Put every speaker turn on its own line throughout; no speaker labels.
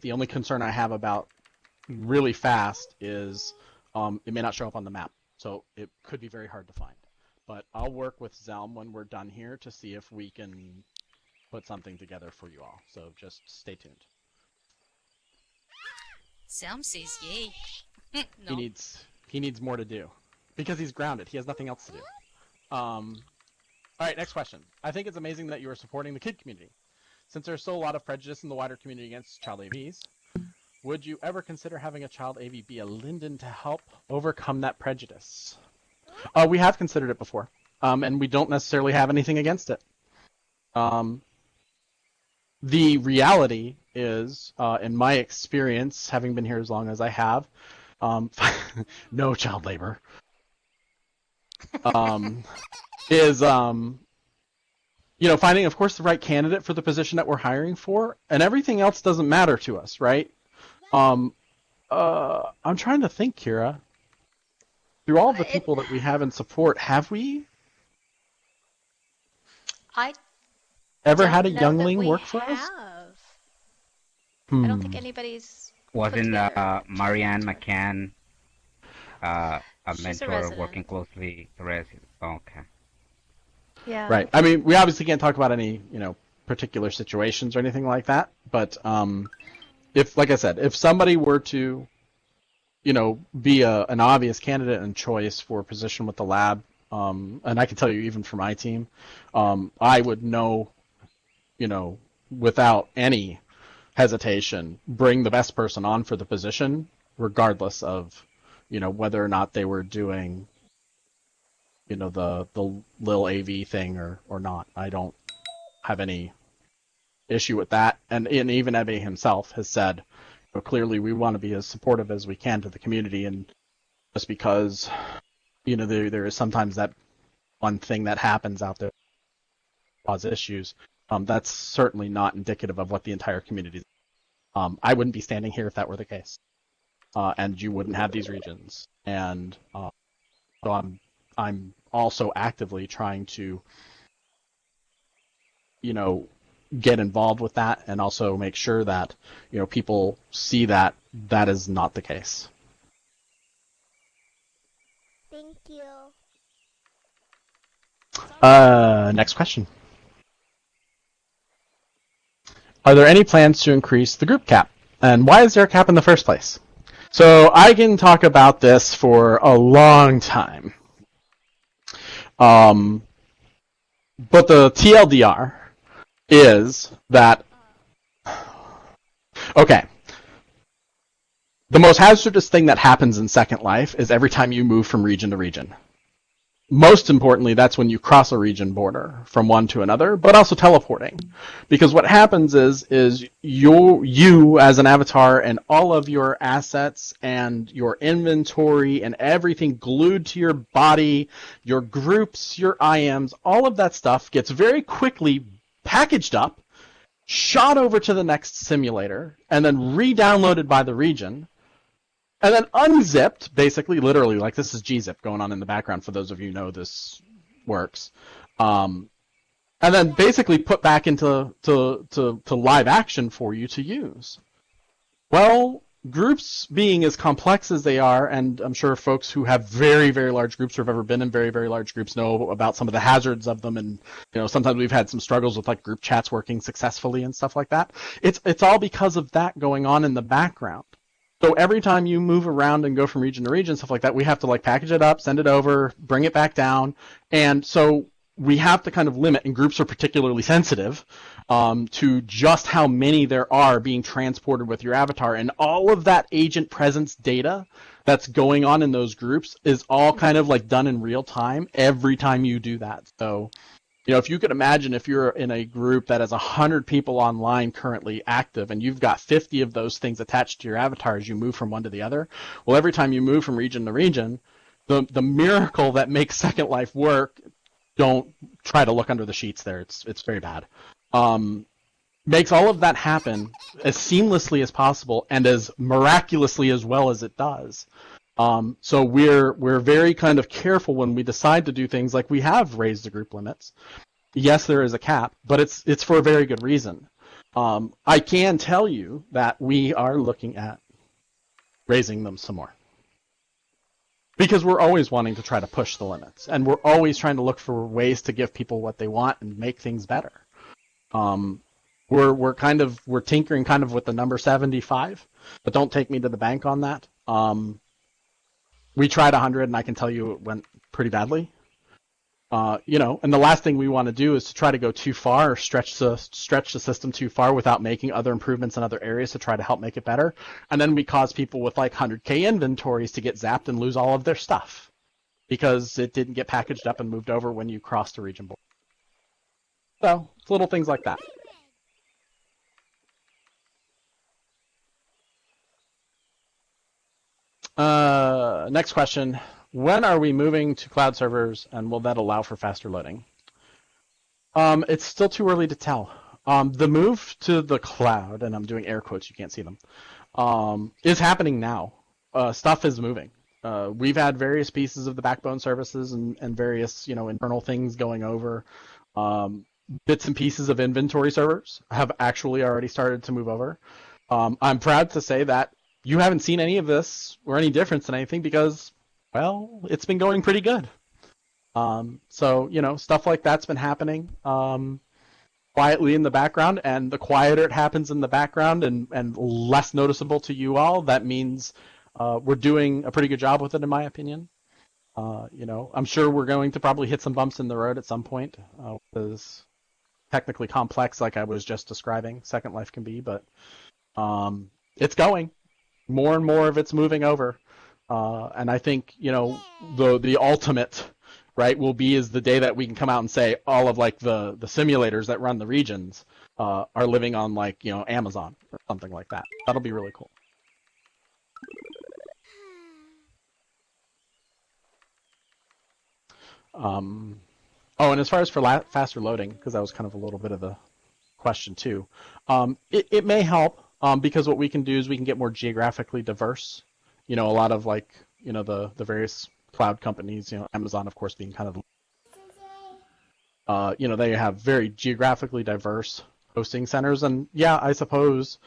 The only concern I have about really fast is it may not show up on the map, so it could be very hard to find. But I'll work with Zelm when we're done here to see if we can put something together for you all. So just stay tuned.
Zelm says yay.
No. He needs more to do because he's grounded. He has nothing else to do. All right, next question. I think it's amazing that you are supporting the kid community. Since there's still a lot of prejudice in the wider community against child AVs, would you ever consider having a child AV be a Linden to help overcome that prejudice? We have considered it before, and we don't necessarily have anything against it. The reality is, in my experience, having been here as long as I have, no child labor, is, finding, of course, the right candidate for the position that we're hiring for, and everything else doesn't matter to us, right? I'm trying to think, Kira. Through all the people that we have in support, have we ever had a youngling work for us?
I don't think anybody's...
Wasn't Marianne McCann a mentor working closely? Okay.
Yeah.
Right. I mean, we obviously can't talk about any, particular situations or anything like that. But if, like I said, if somebody were to, be an obvious candidate and choice for a position with the lab, and I can tell you even for my team, I would know, without any hesitation, bring the best person on for the position, regardless of, whether or not they were doing, the Lil AV thing or not. I don't have any issue with that. And even Ebbe himself has said, clearly we want to be as supportive as we can to the community, and just because, there is sometimes that one thing that happens out there cause issues, that's certainly not indicative of what the entire community is. I wouldn't be standing here if that were the case. And you wouldn't have these regions. And so I'm also actively trying to, get involved with that and also make sure that, people see that that is not the case.
Thank you.
Next question. Are there any plans to increase the group cap? And why is there a cap in the first place? So I can talk about this for a long time. But the TLDR is that, okay, the most hazardous thing that happens in Second Life is every time you move from region to region. Most importantly, that's when you cross a region border from one to another, but also teleporting. Because what happens is you as an avatar and all of your assets and your inventory and everything glued to your body, your groups, your IMs, all of that stuff gets very quickly packaged up, shot over to the next simulator, and then re-downloaded by the region. And then unzipped, basically, literally, like this is gzip going on in the background for those of you who know this works. And then basically put back into to live action for you to use. Well, groups being as complex as they are, and I'm sure folks who have very, very large groups or have ever been in very, very large groups know about some of the hazards of them, and sometimes we've had some struggles with like group chats working successfully and stuff like that. It's all because of that going on in the background. So every time you move around and go from region to region, stuff like that, we have to like package it up, send it over, bring it back down. And so we have to kind of limit, and groups are particularly sensitive to just how many there are being transported with your avatar. And all of that agent presence data that's going on in those groups is all kind of like done in real time every time you do that. So, if you could imagine if you're in a group that has 100 people online currently active and you've got 50 of those things attached to your avatar as you move from one to the other, well, every time you move from region to region, the miracle that makes Second Life work, don't try to look under the sheets there. It's very bad. Makes all of that happen as seamlessly as possible and as miraculously as well as it does. So we're very kind of careful when we decide to do things like we have raised the group limits. Yes, there is a cap, but it's for a very good reason. I can tell you that we are looking at raising them some more. Because we're always wanting to try to push the limits, and we're always trying to look for ways to give people what they want and make things better. We're tinkering kind of with the number 75, but don't take me to the bank on that. We tried 100, and I can tell you it went pretty badly. And the last thing we want to do is to try to go too far or stretch the system too far without making other improvements in other areas to try to help make it better. And then we cause people with like 100K inventories to get zapped and lose all of their stuff because it didn't get packaged up and moved over when you crossed the region border. So it's little things like that. Next question. When are we moving to cloud servers, and will that allow for faster loading? It's still too early to tell. The move to the cloud, and I'm doing air quotes, you can't see them, is happening now. Stuff is moving. We've had various pieces of the backbone services and various, internal things going over. Bits and pieces of inventory servers have actually already started to move over. I'm proud to say that you haven't seen any of this or any difference in anything because, well, it's been going pretty good. So, stuff like that's been happening quietly in the background, and the quieter it happens in the background and less noticeable to you all, that means we're doing a pretty good job with it, in my opinion. I'm sure we're going to probably hit some bumps in the road at some point. Because technically complex, like I was just describing, Second Life can be, but it's going. More and more of it's moving over. And I think, the ultimate, right, will be is the day that we can come out and say all of like the simulators that run the regions are living on like, Amazon or something like that. That'll be really cool. And as far as for faster loading, because that was kind of a little bit of the question too, it may help because what we can do is we can get more geographically diverse. A lot of like, the various cloud companies, Amazon, of course, being kind of, they have very geographically diverse hosting centers. And yeah, I suppose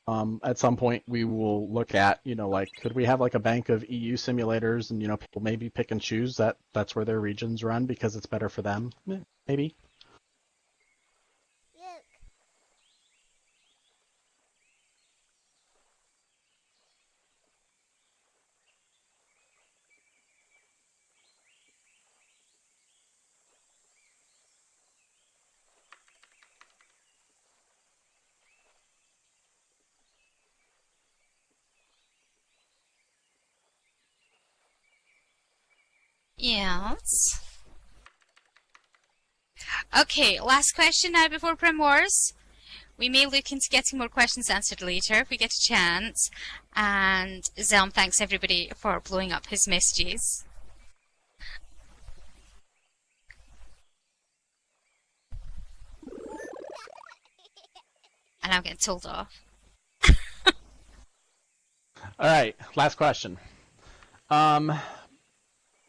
at some point we will look at, like, could we have like a bank of EU simulators and, people maybe pick and choose that's where their regions run because it's better for them, maybe.
Yes. Okay, last question now before Prim Wars. We may look into getting more questions answered later if we get a chance. And Zelm thanks everybody for blowing up his messages. And I'm getting told off.
All right, last question.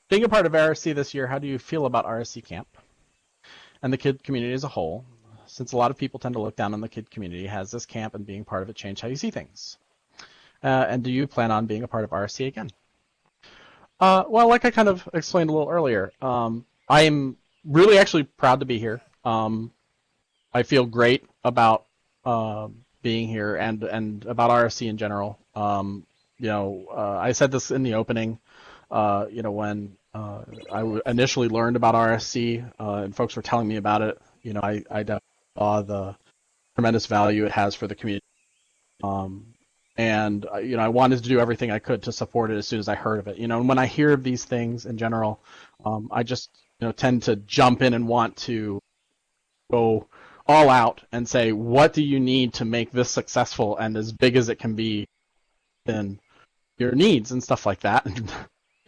Being a part of RSC this year, how do you feel about RSC Camp and the kid community as a whole? Since a lot of people tend to look down on the kid community, has this camp and being part of it changed how you see things? And do you plan on being a part of RSC again? Well, like I kind of explained a little earlier, I am really actually proud to be here. I feel great about being here and about RSC in general. I said this in the opening. When I initially learned about RSC and folks were telling me about it, I definitely saw the tremendous value it has for the community. I wanted to do everything I could to support it as soon as I heard of it. And when I hear of these things in general, I just, tend to jump in and want to go all out and say, what do you need to make this successful and as big as it can be in your needs and stuff like that.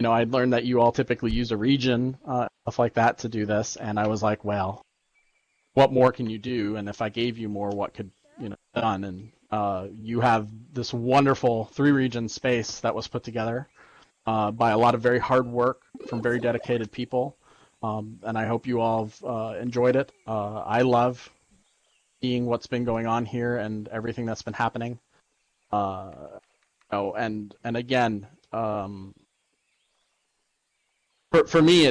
I learned that you all typically use a region, stuff like that to do this, and I was like, well, what more can you do? And if I gave you more, what could, be done? And you have this wonderful 3-region space that was put together by a lot of very hard work from very dedicated people, and I hope you all have enjoyed it. I love seeing what's been going on here and everything that's been happening. And again, for me,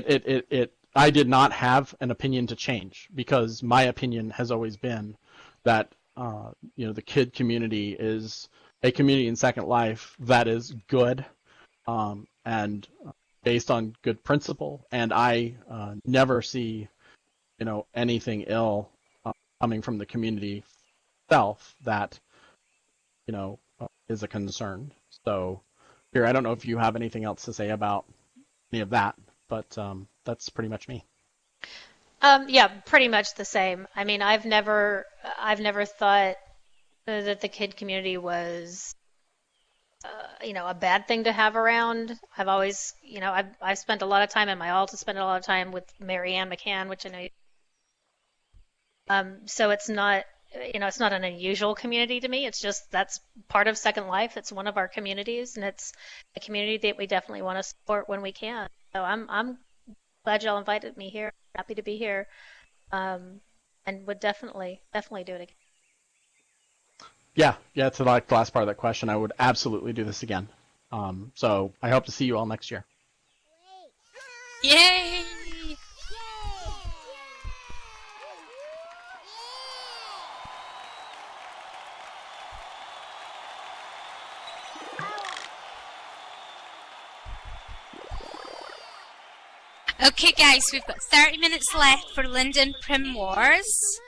I did not have an opinion to change, because my opinion has always been that the kid community is a community in Second Life that is good, and based on good principle, and I never see anything ill coming from the community itself that is a concern. So here, I don't know if you have anything else to say about any of that, but that's pretty much me.
Yeah, pretty much the same. I mean, I've never thought that the kid community was, a bad thing to have around. I've always, I've spent a lot of time in my alt, spent a lot of time with Marianne McCann, which I know. So it's not, it's not an unusual community to me. It's just that's part of Second Life. It's one of our communities, and it's a community that we definitely want to support when we can. So I'm glad y'all invited me here. Happy to be here, and would definitely do it again.
Yeah, to like the last part of that question, I would absolutely do this again. So I hope to see you all next year.
Yay! Okay, guys, we've got 30 minutes left for Linden Prim Wars.